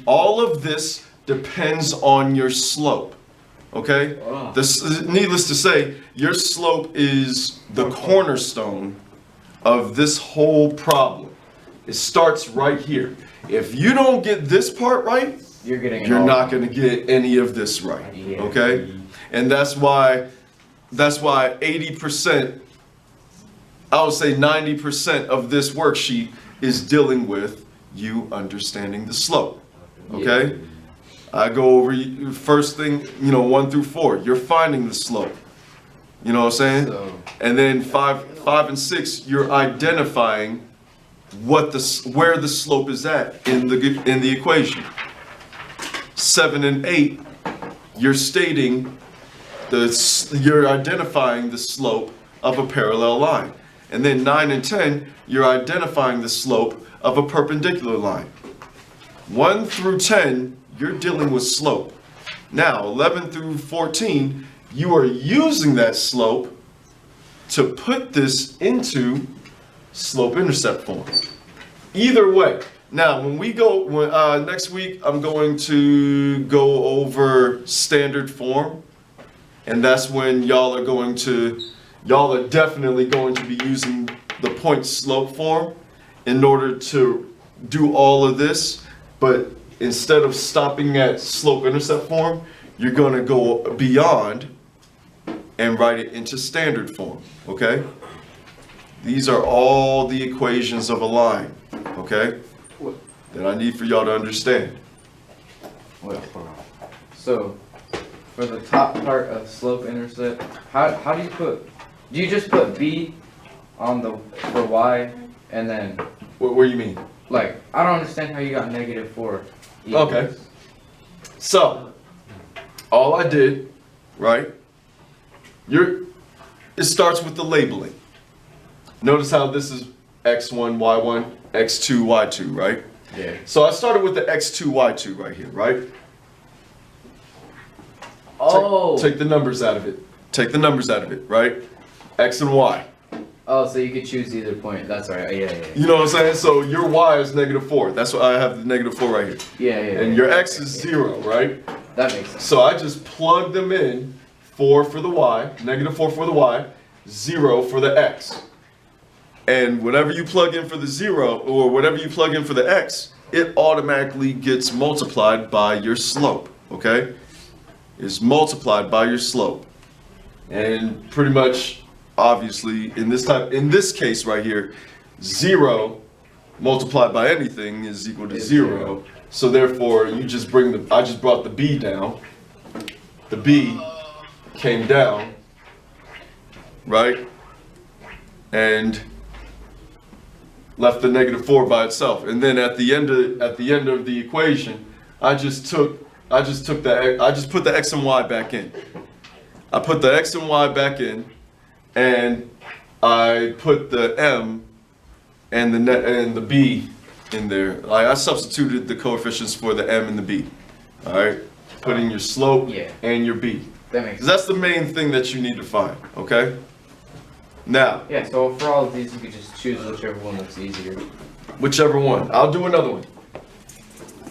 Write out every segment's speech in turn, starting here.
all of this depends on your slope. Okay? This, needless to say, your slope is the cornerstone of this whole problem. It starts right here. If you don't get this part right, you're not going to get any of this right. Okay? And that's why 80%, I would say 90% of this worksheet is dealing with you understanding the slope. Okay? I go over first thing, 1 through 4. You're finding the slope. You know what I'm saying? And then 5 and 6, you're identifying where the slope is at in the equation. 7 and 8, you're stating you're identifying the slope of a parallel line. And then 9 and 10, you're identifying the slope of a perpendicular line. 1 through 10, you're dealing with slope. Now, 11 through 14, you are using that slope to put this into slope-intercept form. Either way. Now, when we go, next week, I'm going to go over standard form. And that's when y'all are definitely going to be using the point slope form in order to do all of this. But instead of stopping at slope-intercept form, you're going to go beyond and write it into standard form, okay? These are all the equations of a line, okay? That I need for y'all to understand. So, for the top part of slope-intercept, how do you do you just put B on for Y and then? What do you mean? Like, I don't understand how you got -4. Okay. So, all I did, right? It starts with the labeling. Notice how this is X1, Y1, X2, Y2, right? Yeah. So I started with the X2, Y2 right here, right? Oh. Take the numbers out of it. Take the numbers out of it, right? X and Y. Oh, so you could choose either point. That's right. Yeah. You know what I'm saying? So your Y is -4. That's why I have the -4 right here. Yeah. And your X is 0, right? That makes sense. So I just plug them in. 4 for the Y, -4 for the Y, 0 for the X. And whatever you plug in for the 0, or whatever you plug in for the X, it automatically gets multiplied by your slope, okay? It's multiplied by your slope. And pretty much, obviously, in this case right here, 0 multiplied by anything is equal to 0. So therefore, I just brought the B down. The B came down, right? And left the -4 by itself. And then at the end of the equation, I just put the X and Y back in. I put the X and Y back in, and I put the M and the B in there. Like, I substituted the coefficients for the M and the B. All right, putting your slope and your B. That makes sense. That's the main thing that you need to find. Okay. Now. Yeah. So for all of these, you could just choose whichever one looks easier. Whichever one. I'll do another one.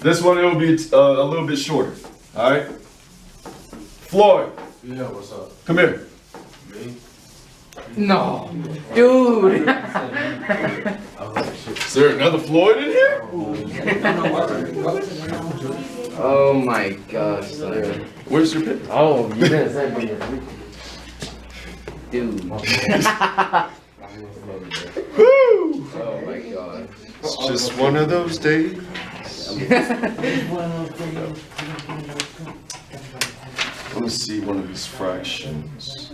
This one, it'll be a little bit shorter. All right. Floyd. Yeah, what's up? Come here. Me? No, dude. Is there another Floyd in here? Oh my gosh. Where's your picture? Oh, you didn't say me. Dude. Woo! Oh my god. It's just one of those days. Let me see one of these fractions.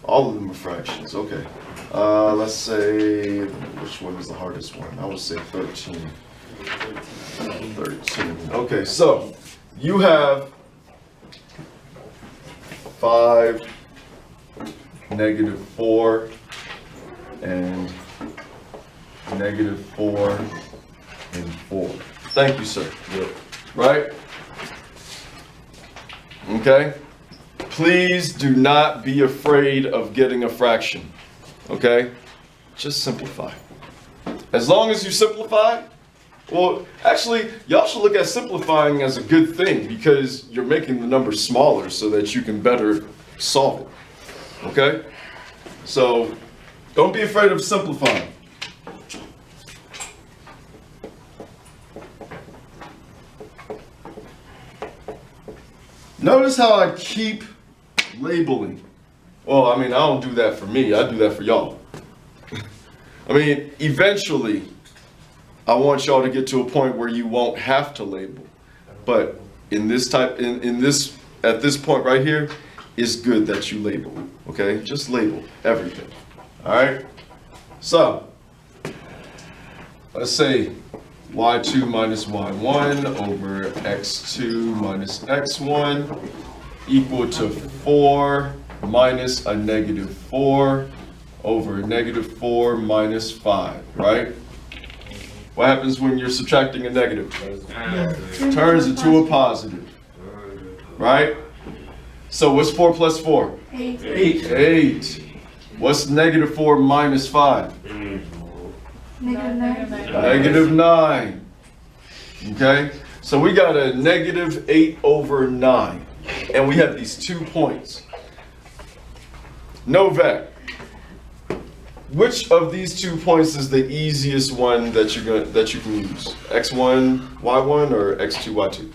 All of them are fractions, okay. Let's say, which one is the hardest one? I would say 13. 13. Okay, so you have 5, -4, and -4 and 4. Thank you, sir. Yep. Right? Okay? Please do not be afraid of getting a fraction. Okay? Just simplify. As long as you simplify, Well, actually, y'all should look at simplifying as a good thing because you're making the number smaller so that you can better solve it. Okay? So, don't be afraid of simplifying. Notice how I keep labeling. Well, I mean, I don't do that for me, I do that for y'all. I mean, eventually, I want y'all to get to a point where you won't have to label. But in this type, at this point right here, it's good that you label, okay? Just label everything, all right? So, let's say y2 minus y1 over x2 minus x1 equal to 4 minus a negative 4 over negative 4 minus 5, right? What happens when you're subtracting a negative? Turns into a positive, right? So what's 4 plus 4? 8. 8. What's negative 4 minus 5? Negative 9. Okay? So we got a negative 8 over 9. And we have these 2 points. Novak, which of these 2 points is the easiest one that you can use? X1, Y1 or X2, Y2?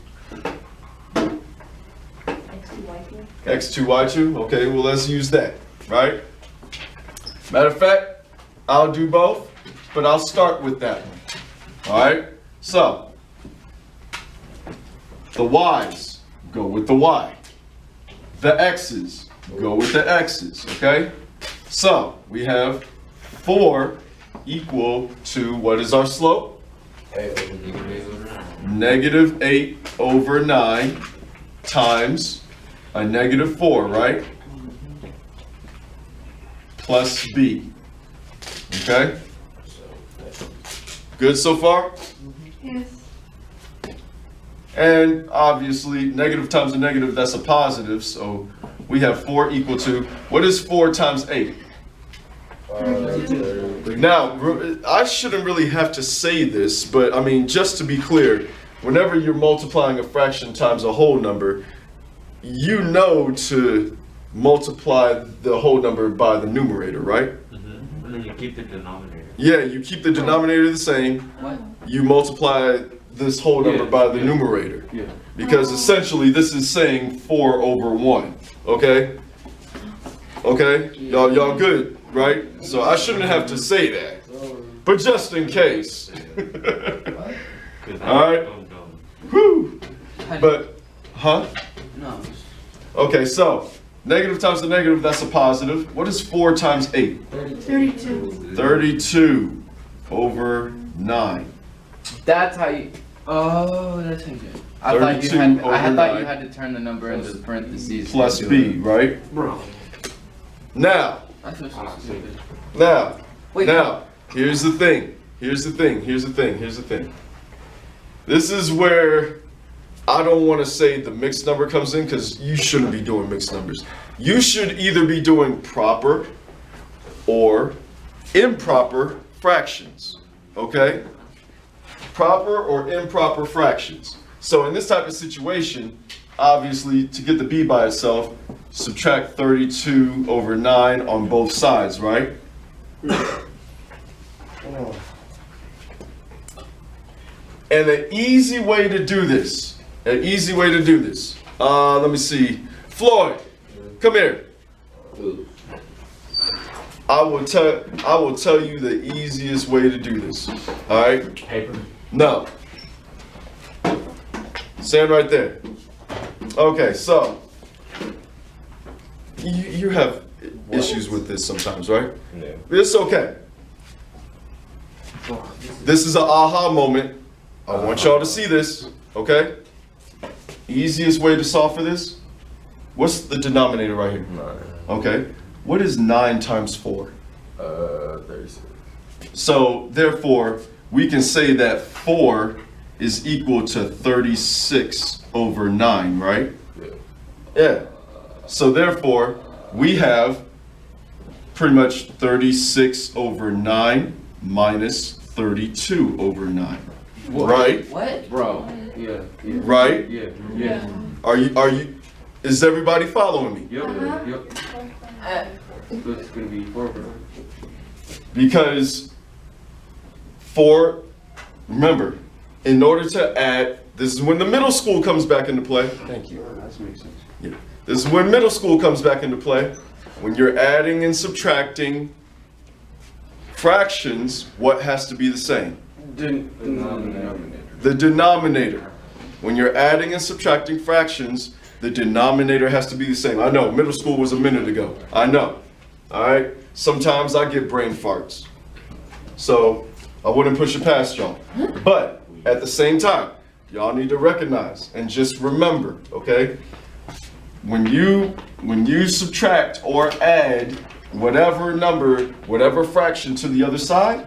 X2, Y2? Okay, well let's use that, right? Matter of fact, I'll do both, but I'll start with that one. All right? So, the Y's go with the Y. The X's go with the X's, okay? So, we have 4 equal to, what is our slope? Negative 8 over 9 times a negative 4, right? Plus B. Okay? Good so far? Yes. And obviously, negative times a negative, that's a positive. So we have 4 equal to, what is 4 times 8? Now, I shouldn't really have to say this, but I mean, just to be clear, whenever you're multiplying a fraction times a whole number, you know to multiply the whole number by the numerator, right? Mm-hmm. And then you keep the denominator. Yeah, you keep the denominator the same. What? You multiply this whole number by the numerator. Yeah. Because essentially this is saying 4 over 1. Okay? Okay? Y'all good, right? So I shouldn't have to say that. But just in case. All right? Whew. But, huh? No. Okay, so negative times the negative, that's a positive. What is 4 times 8? 32. 32 over 9. That's how you. Oh, that's how you do it. I thought you 32 had. over I thought 9. you had to turn the number into parentheses. Plus to do B, it. right? Bro. Now, I feel so stupid. now, Wait. now, here's the thing. Here's the thing. Here's the thing. Here's the thing. This is where I don't want to say the mixed number comes in because you shouldn't be doing mixed numbers. You should either be doing proper or improper fractions, okay? Proper or improper fractions. So in this type of situation, obviously to get the B by itself, subtract 32 over 9 on both sides, right? And an easy way to do this, let me see. Floyd, come here. I will tell you the easiest way to do this. All right? Paper. No. Stand right there. Okay, so you have issues with this sometimes, right? Yeah. It's okay. This is an aha moment. I want y'all to see this, okay? Easiest way to solve for this? What's the denominator right here? 9. Okay. What is 9 times 4? 36. So, therefore, we can say that 4 is equal to 36 over 9, right? Yeah. Yeah. So, therefore, we have pretty much 36 over 9 minus 32 over 9. Right? What? Bro, yeah, yeah. Right? Yeah, yeah. Are you, is everybody following me? Yep, Uh-huh. yep. Uh, So it's gonna be 4 over 9. Because remember, in order to add, this is when the middle school comes back into play. Thank you. That makes sense. Yeah. This is when middle school comes back into play. When you're adding and subtracting fractions, what has to be the same? Denominator. The denominator. When you're adding and subtracting fractions, the denominator has to be the same. I know, middle school was a minute ago. I know. All right? Sometimes I get brain farts. So I wouldn't push it past y'all. But at the same time, y'all need to recognize and just remember, okay? When you subtract or add whatever number, whatever fraction to the other side,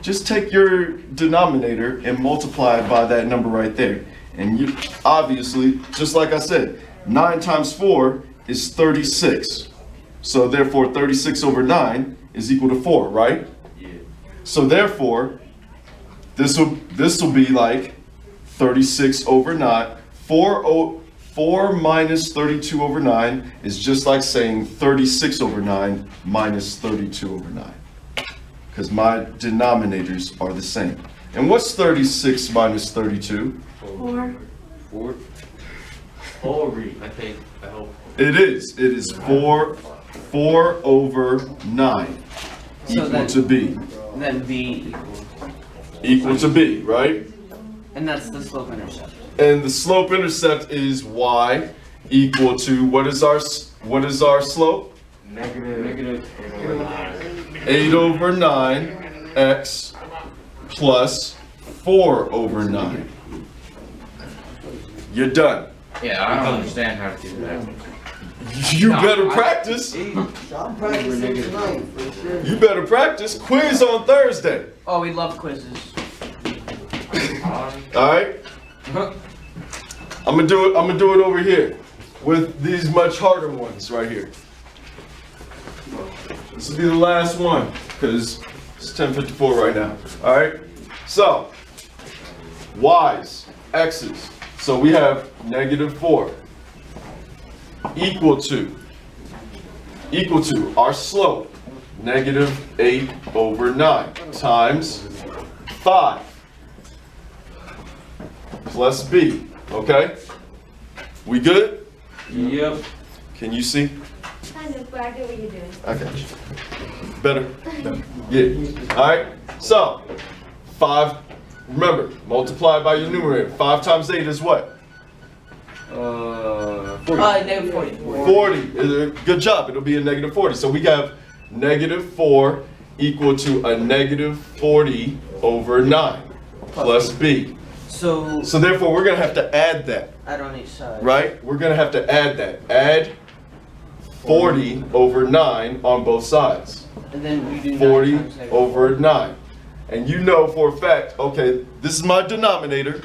just take your denominator and multiply it by that number right there. And you obviously, just like I said, 9 times 4 is 36. So therefore 36 over 9 is equal to 4, right? Yeah. So therefore, this will be like 36 over 9. 4 minus 32 over 9 is just like saying 36 over 9 minus 32 over 9. Because my denominators are the same. And what's 36 minus 32? 4. 4. I think, I hope. It is. It is 4 over 9 So equal then- to B. Then B Equal to B, right? and that's the slope intercept. And the slope intercept is y equal to, what is our slope? Negative. 8 over 9 x plus 4 over 9. You're done. Yeah, I don't understand how to do that. You better practice. I'm practicing tonight, for sure. You better practice. Quiz on Thursday. Oh, we love quizzes. All right? I'm gonna do it over here with these much harder ones right here. This will be the last one because it's 10:54 right now. All right? So, y's, x's. So we have -4 equal to our slope, -8 over 9 times 5 plus b. Okay? We good? Yep. Can you see? Kind of, but I get what you're doing. I got you. Better? Yeah. All right. So, 5. Remember, multiply by your numerator. 5 times 8 is what? 40. Negative 40. 40. Good job. It'll be a -40. So we have -4 equal to a -40 over 9 plus b. So So therefore, we're going to have to add that, add on each side. right? We're going to have to add that. Add 40 over 9 on both sides. And then we do 40 9 times negative over 9. And you know for a fact, okay, this is my denominator.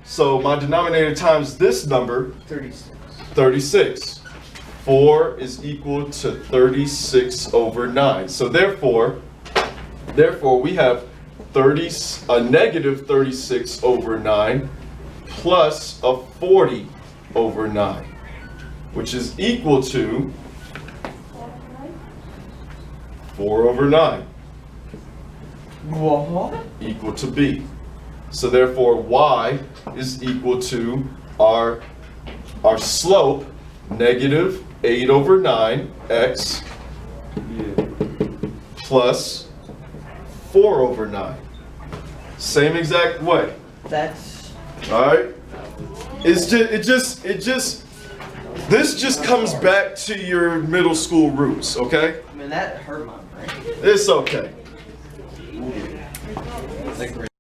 So my denominator times this number, 36. 36. 4 is equal to 36 over 9. So therefore we have a -36 over 9 plus a 40 over 9, which is equal to 4 over 9, What? equal to b. So therefore y is equal to our slope, -8 over 9 x Yeah. plus 4 over 9. Same exact way. That's All right. This just comes back to your middle school roots. Okay. I mean that hurt my brain. It's okay.